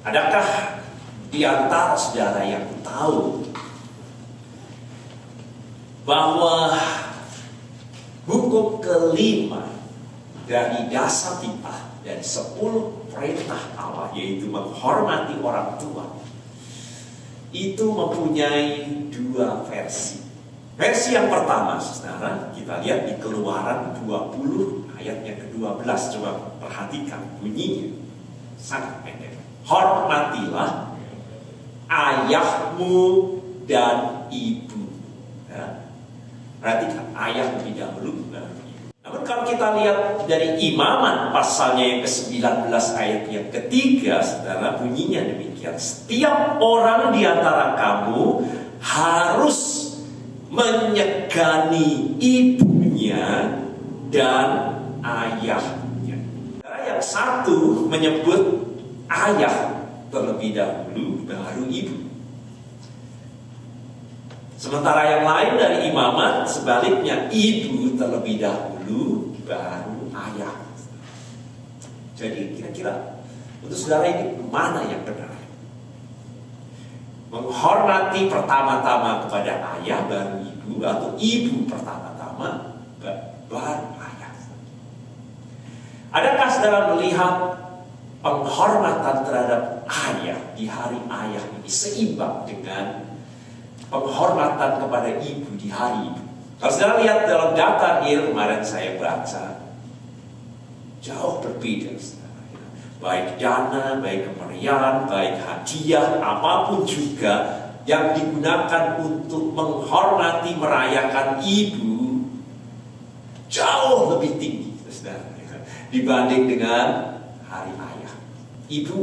Adakah di antara saudara yang tahu bahwa hukum kelima dari dasar titah dari 10 perintah Allah, yaitu menghormati orang tua, itu mempunyai 2 versi. Versi yang pertama, saudara, kita lihat di Keluaran 20 ayat yang ke-12. Coba perhatikan bunyinya, sangat pendek. Hormatilah ayahmu dan ibu. Ya. Perhatikan, ayah lebih dahulu. Namun kalau kita lihat dari Imamat pasalnya yang ke-19 ayat yang ketiga, saudara, bunyinya demikian. Setiap orang di antara kamu harus menyegani ibunya dan ayahnya. Yang satu menyebut ayah terlebih dahulu, baru ibu. Sementara yang lain dari Imamat sebaliknya, ibu terlebih dahulu, baru ayah. Jadi kira-kira untuk saudara ini mana yang benar? Menghormati pertama-tama kepada ayah baru ibu, atau ibu pertama-tama baru ayah? Adakah saudara melihat penghormatan terhadap ayah di hari ayah ini seimbang dengan penghormatan kepada ibu di hari ibu? Kalau saudara lihat dalam data real kemarin saya baca, jauh berbeda, saudara. Baik dana, baik kemeriahan, baik hadiah, apapun juga yang digunakan untuk menghormati, merayakan ibu, jauh lebih tinggi, saudara, dibanding dengan hari ayah. Ibu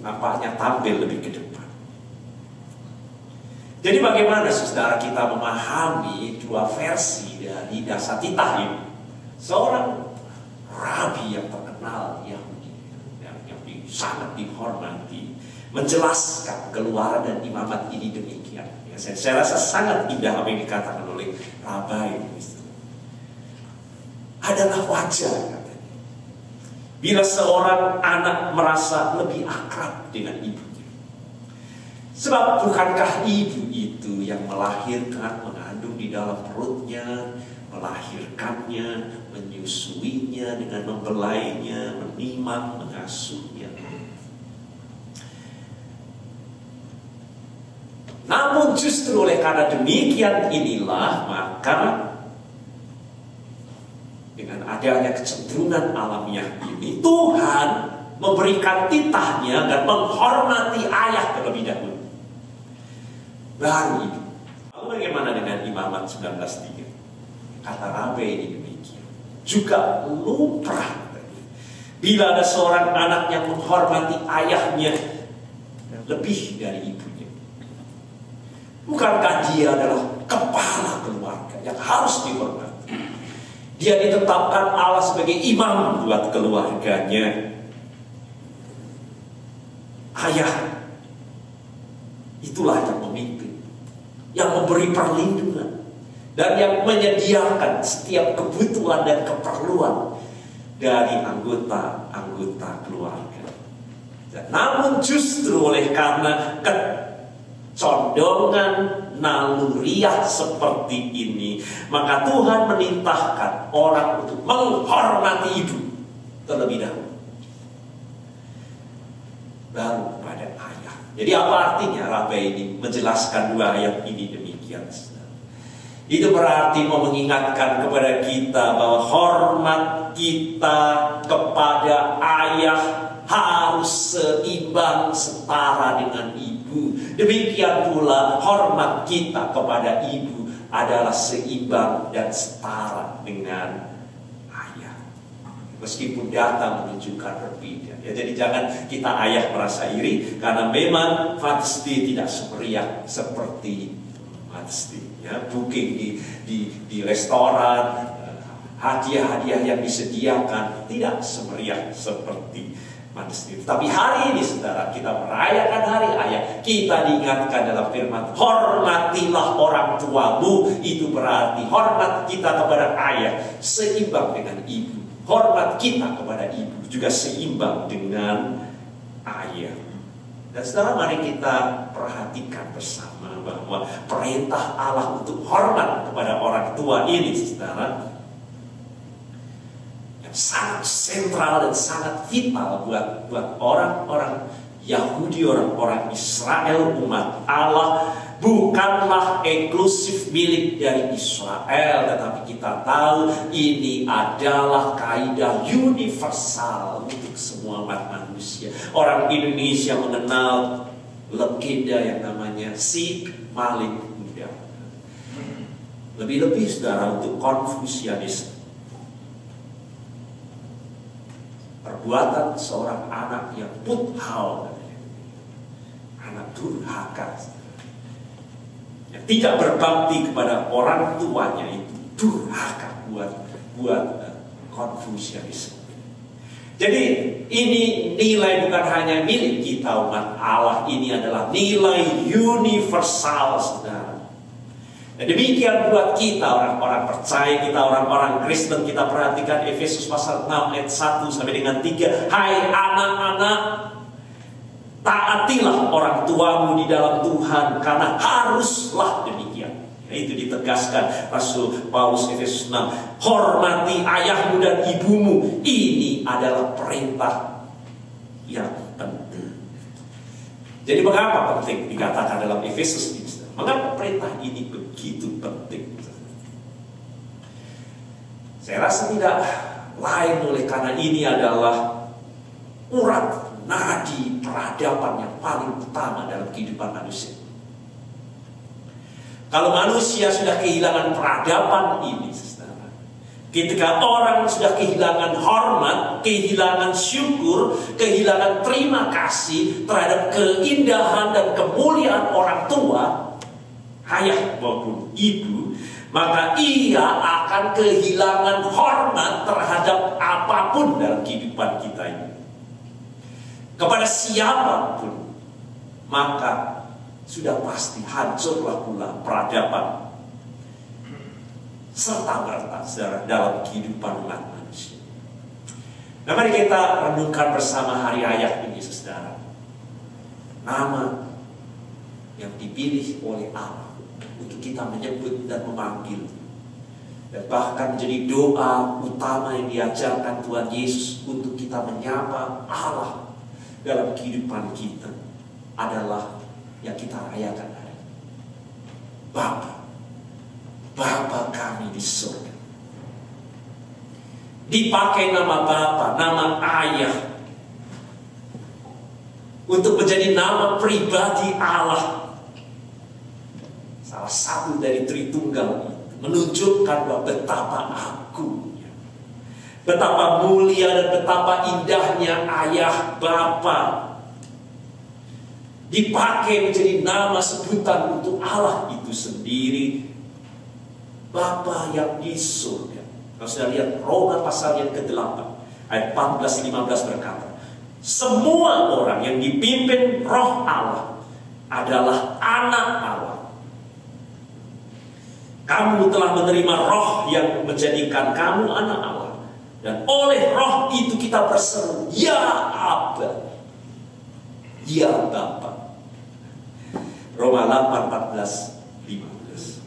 nampaknya tampil lebih ke depan. Jadi bagaimana saudara kita memahami 2 versi dari dasar titah ini? Seorang rabi yang terkenal, yang sangat dihormati, menjelaskan Keluaran dan Imamat ini demikian. Ya, saya rasa sangat indah apa yang dikatakan oleh Rabai ini. Adalah wajar, bila seorang anak merasa lebih akrab dengan ibunya. Sebab bukankah ibu itu yang melahirkan, mengandung di dalam perutnya, melahirkannya, menyusuinya dengan membelainya, menimang, mengasuhnya. Namun justru oleh karena demikian inilah, maka dengan adanya kecenderungan alamiah ini, Tuhan memberikan titahnya dan menghormati ayah terlebih dahulu, baru ibu. Lalu bagaimana dengan Imamat 19:3? Kata Rabai ini demikian. Juga lumrah bila ada seorang anak yang menghormati ayahnya lebih dari ibunya. Bukankah dia adalah kepala keluarga yang harus dihormati? Dia ditetapkan Allah sebagai imam buat keluarganya. Ayah itulah yang memimpin, yang memberi perlindungan, dan yang menyediakan setiap kebutuhan dan keperluan dari anggota-anggota keluarga. Namun justru oleh karena condongan naluriah seperti ini, maka Tuhan menitahkan orang untuk menghormati ibu terlebih dahulu, baru kepada ayah. Jadi apa artinya Rabai ini menjelaskan 2 ayat ini demikian? Itu berarti mau mengingatkan kepada kita bahwa hormat kita kepada ayah harus seimbang, setara dengan ibu. Demikian pula hormat kita kepada ibu adalah seimbang dan setara dengan ayah. Meskipun data menunjukkan berbeda. Ya, jadi jangan kita ayah merasa iri karena memang Father's Day tidak semeriah seperti Mother's Day. Ya, booking di restoran, hadiah-hadiah yang disediakan tidak semeriah seperti Mother's Day. Tapi hari ini, saudara, kita merayakan hari ayah. Kita diingatkan dalam firman, hormatilah orang tuamu. Itu berarti hormat kita kepada ayah seimbang dengan ibu. Hormat kita kepada ibu juga seimbang dengan ayah. Dan setelah mari kita perhatikan bersama bahwa perintah Allah untuk hormat kepada orang tua ini, saudara, yang sangat sentral dan sangat vital buat orang-orang Yahudi, orang-orang Israel, umat Allah, bukanlah eksklusif milik dari Israel, tetapi kita tahu ini adalah kaidah universal untuk semua umat manusia. Orang Indonesia mengenal legenda yang namanya si Malik Muda. Lebih-lebih saudara untuk Konfusianisme. Perbuatan seorang anak yang puthao, anak durhaka, yang tidak berbakti kepada orang tuanya, itu durhaka buat Konfusianisme. Jadi ini nilai bukan hanya milik kita umat Allah, ini adalah nilai universal, saudara. Dan demikian buat kita orang-orang percaya, kita orang-orang Kristen. Kita perhatikan Efesus pasal 6 ayat 1 sampai dengan 3. Hai anak-anak, taatilah orang tuamu di dalam Tuhan, karena haruslah demikian. Itu ditegaskan Rasul Paulus Efesus 6. Hormati ayahmu dan ibumu. Ini adalah perintah yang penting. Jadi mengapa penting dikatakan dalam Efesus ini? Mengapa perintah ini begitu penting? Saya rasa tidak lain oleh karena ini adalah urat nadi peradaban yang paling utama dalam kehidupan manusia. Kalau manusia sudah kehilangan peradaban ini, saudara, ketika orang sudah kehilangan hormat, kehilangan syukur, kehilangan terima kasih terhadap keindahan dan kemuliaan orang tua, ayah maupun ibu, maka ia akan kehilangan hormat terhadap apapun dalam kehidupan kita ini. Kepada siapapun, maka sudah pasti hancurlah pula peradaban serta merta dalam kehidupan umat manusia. Nah, mari kita renungkan bersama hari ayah ini, saudara. Nama yang dipilih oleh Allah untuk kita menyebut dan memanggil, dan bahkan menjadi doa utama yang diajarkan Tuhan Yesus untuk kita menyapa Allah dalam kehidupan kita adalah yang kita rayakan hari ini. Bapa, Bapa kami di surga. Dipakai nama Bapa, nama Ayah, untuk menjadi nama pribadi Allah. Salah satu dari Tritunggal itu menunjukkan bahwa betapa agungnya, betapa mulia dan betapa indahnya Ayah Bapa. Dipakai menjadi nama sebutan untuk Allah itu sendiri, Bapa yang di surga. Kalau sudah lihat Roma pasal yang ke-8 ayat 14-15 berkata, semua orang yang dipimpin Roh Allah adalah anak Allah. Kamu telah menerima Roh yang menjadikan kamu anak Allah, dan oleh Roh itu kita berseru, ya Abba, ya Bapa. Roma 8:14-15.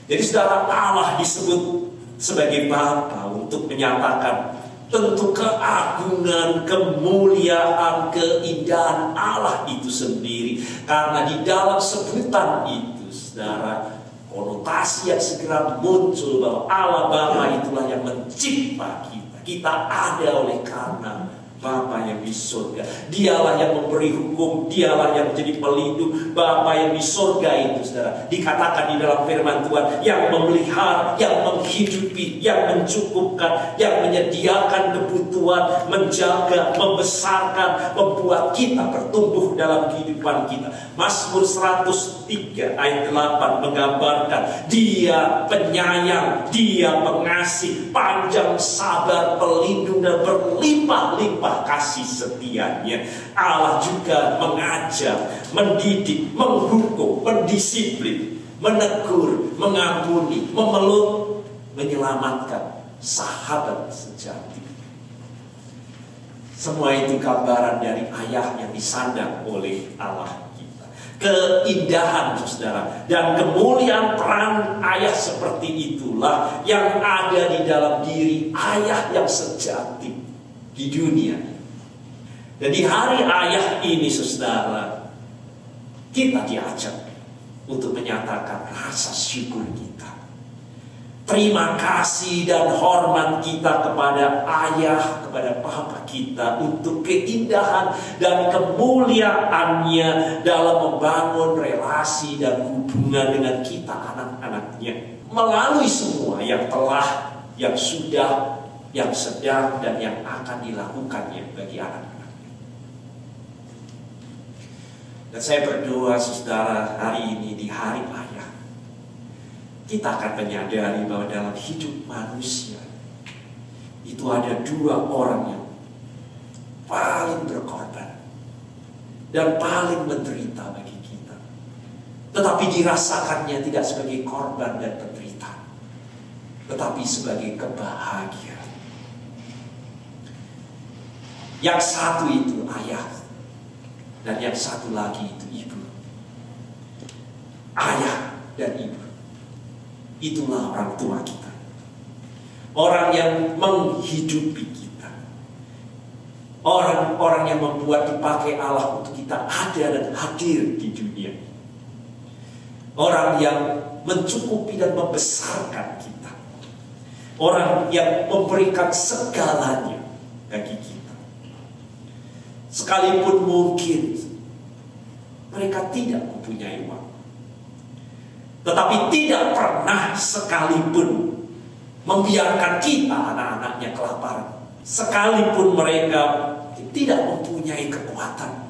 Jadi saudara, Allah disebut sebagai Bapa untuk menyatakan tentu keagungan, kemuliaan, keindahan Allah itu sendiri. Karena di dalam sebutan itu, saudara, konotasi yang segera muncul bahwa Allah Bapa itulah yang mencipta kita. Kita ada oleh karena Bapa yang di surga. Dialah yang memberi hukum, dialah yang menjadi pelindung. Bapa yang di surga itu, saudara, dikatakan di dalam firman Tuhan, yang memelihara, yang menghidupi, yang mencukupkan, yang menyediakan kebutuhan, menjaga, membesarkan, membuat kita bertumbuh dalam kehidupan kita. Mazmur 103 ayat 8 menggambarkan Dia penyayang, Dia pengasih, panjang sabar, pelindung, dan berlimpah-limpah kasih setianya. Allah juga mengajar, mendidik, menghukum, mendisiplin, menegur, mengampuni, memeluk, menyelamatkan, sahabat sejati. Semua itu gambaran dari ayah yang disandang oleh Allah kita. Keindahan saudara dan kemuliaan peran ayah seperti itulah yang ada di dalam diri ayah yang sejati di dunia. Dan di hari ayah ini saudara, kita diajak untuk menyatakan rasa syukur kita. Terima kasih dan hormat kita kepada ayah, kepada papa kita untuk keindahan dan kemuliaannya dalam membangun relasi dan hubungan dengan kita anak-anaknya. Melalui semua yang telah, yang sudah, yang sedang, dan yang akan dilakukannya bagi anak-anaknya. Dan saya berdoa saudara hari ini di hari ayah, kita akan menyadari bahwa dalam hidup manusia itu ada dua orang yang paling berkorban dan paling menderita bagi kita. Tetapi dirasakannya tidak sebagai korban dan penderitaan, tetapi sebagai kebahagiaan. Yang satu itu ayah, dan yang satu lagi itu ibu. Ayah dan ibu, itulah orang tua kita. Orang yang menghidupi kita. Orang-orang yang membuat dipakai Allah untuk kita ada dan hadir di dunia. Orang yang mencukupi dan membesarkan kita. Orang yang memberikan segalanya bagi kita. Sekalipun mungkin mereka tidak mempunyai uang, tetapi tidak pernah sekalipun membiarkan kita anak-anaknya kelaparan. Sekalipun mereka tidak mempunyai kekuatan,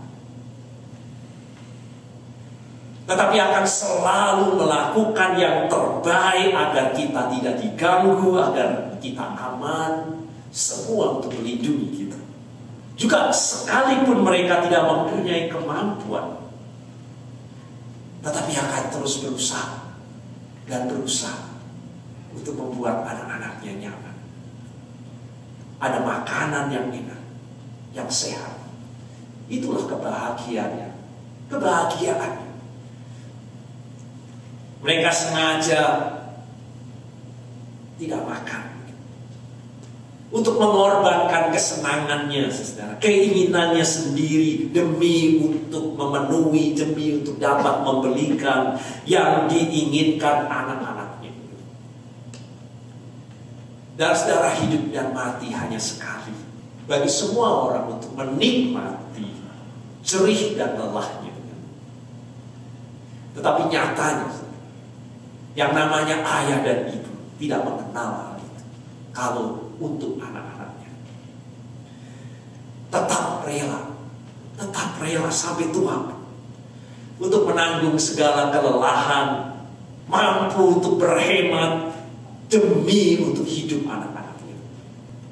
tetapi akan selalu melakukan yang terbaik agar kita tidak diganggu, agar kita aman, semua untuk melindungi kita. Juga sekalipun mereka tidak mempunyai kemampuan, tetapi akan terus berusaha dan berusaha untuk membuat anak-anaknya nyaman. Ada makanan yang enak, yang sehat. Itulah kebahagiaannya. Kebahagiaannya. Mereka sengaja tidak makan untuk mengorbankan kesenangannya, saudara, keinginannya sendiri demi untuk memenuhi, demi untuk dapat membelikan yang diinginkan anak-anaknya. Dan saudara, hidup dan mati hanya sekali bagi semua orang untuk menikmati jerih dan lelahnya. Tetapi nyatanya yang namanya ayah dan ibu tidak mengenal hal itu. Kalau untuk anak-anaknya tetap rela sampai tua untuk menanggung segala kelelahan, mampu untuk berhemat demi untuk hidup anak-anaknya.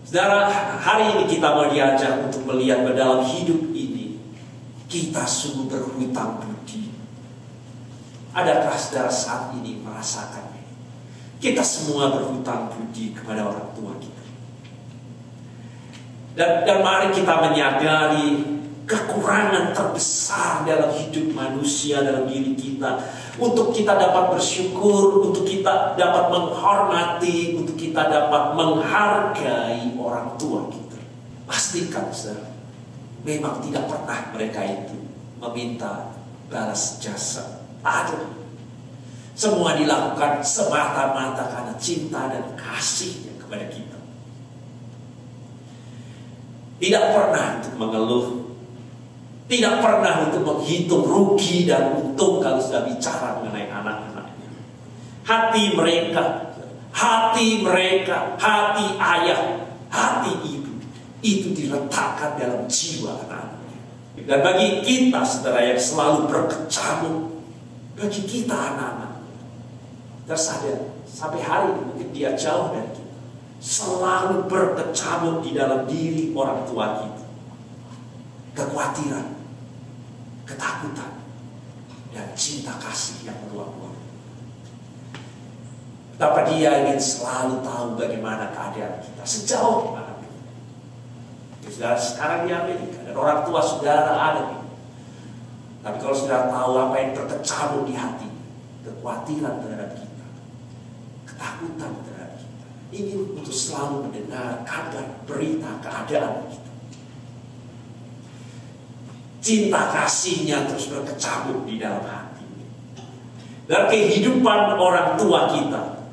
Saudara, hari ini kita mau diajak untuk melihat bahwa dalam hidup ini kita sungguh berhutang budi. Adakah saudara saat ini merasakannya? Kita semua berhutang budi kepada orang tua kita. Dan mari kita menyadari kekurangan terbesar dalam hidup manusia, dalam diri kita, untuk kita dapat bersyukur, untuk kita dapat menghormati, untuk kita dapat menghargai orang tua kita. Pastikan saudara, memang tidak pernah mereka itu meminta balas jasa. Ada. Semua dilakukan semata-mata karena cinta dan kasihnya kepada kita. Tidak pernah untuk mengeluh, tidak pernah untuk menghitung rugi dan untung kalau sudah bicara mengenai anak-anaknya. Hati mereka, hati ayah, hati ibu, itu diletakkan dalam jiwa anak-anaknya. Dan bagi kita saudara yang selalu berkecamuk, bagi kita anak-anak, tersadar sampai hari ini mungkin dia jauh dari kita, selalu berkecamuk di dalam diri orang tua kita. Kekhawatiran, ketakutan, dan cinta kasih yang meluap-luap. Betapa dia ingin selalu tahu bagaimana keadaan kita, sejauh mana. Saudara sekarang di Amerika dan orang tua saudara ada di. Tapi kalau saudara tahu apa yang terkecamuk di hati, kekhawatiran terhadap kita, ketakutan terhadap kita, ingin untuk selalu mendengar kabar, berita, keadaan kita. Cinta kasihnya terus berkecamuk di dalam hati. Dan kehidupan orang tua kita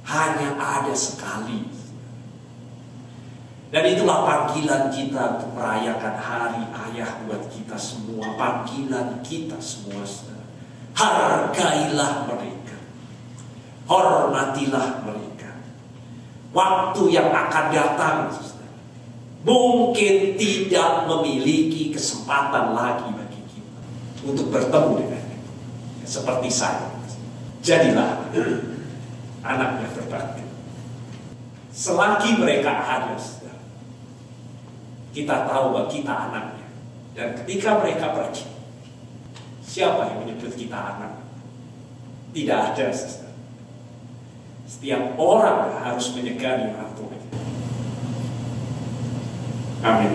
hanya ada sekali. Dan itulah panggilan kita untuk merayakan hari ayah buat kita semua. Panggilan kita semua. Hargailah mereka. Hormatilah mereka. Waktu yang akan datang mungkin tidak memiliki kesempatan lagi bagi kita untuk bertemu dengannya. Seperti saya. Jadilah anaknya berbakti. Selagi mereka ada, kita tahu bahwa kita anaknya. Dan ketika mereka pergi, siapa yang menyebut kita anak? Tidak ada, saudara. Setiap orang harus menyegani orang tuanya. Amin.